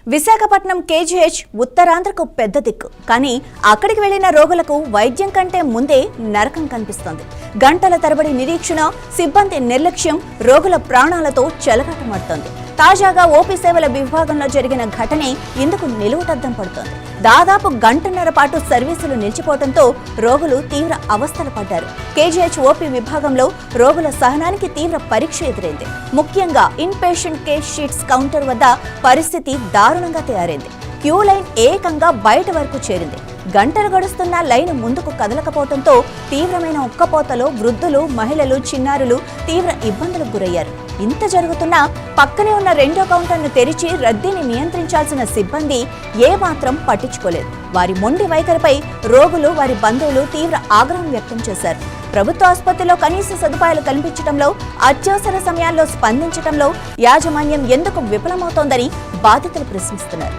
Visakhapatnam KGH ఉత్తరాంధ్రకు పెద్ద దిక్కు. కానీ అక్కడికి వెళ్లిన రోగులకు వైద్యం కంటే ముందే నరకం కనిపిస్తోంది. గంటల తరబడి నిరీక్షణ, సిబ్బంది నిర్లక్ష్యం రోగుల ప్రాణాలతో చెలగాటమాడుతోంది. తాజాగా ఓపీ సేవల విభాగంలో జరిగిన ఘటనే ఇందుకు నిలువుటద్దం పడుతోంది. దాదాపు గంటన్నర పాటు సర్వీసులు నిలిచిపోవడంతో రోగులు తీవ్ర అవస్థలు పడ్డారు. కేజీహెచ్ ఓపీ విభాగంలో రోగుల సహనానికి తీవ్ర పరీక్ష ఎదురైంది. ముఖ్యంగా in patient case sheets counter వద్ద పరిస్థితి దారుణంగా తయారైంది. క్యూ లైన్ ఏకంగా బయట వరకు చేరింది. గంటలు గడుస్తున్న లైన్ ముందుకు కదలకపోవడంతో తీవ్రమైన ఉక్కపోతలో వృద్ధులు, మహిళలు, చిన్నారులు తీవ్ర ఇబ్బందులకు గురయ్యారు. ఇంత జరుగుతున్నా పక్కనే ఉన్న రెండో కౌంటర్ను తెరిచి రద్దీని నియంత్రించాల్సిన సిబ్బంది ఏమాత్రం పట్టించుకోలేదు. వారి మొండి వైఖరిపై రోగులు, వారి బంధువులు తీవ్ర ఆగ్రహం వ్యక్తం చేశారు. ప్రభుత్వ ఆసుపత్రిలో కనీస సదుపాయాలు కల్పించడంలో, అత్యవసర సమయాల్లో స్పందించడంలో యాజమాన్యం ఎందుకు విఫలమవుతోందని బాధితులు ప్రశ్నిస్తున్నారు.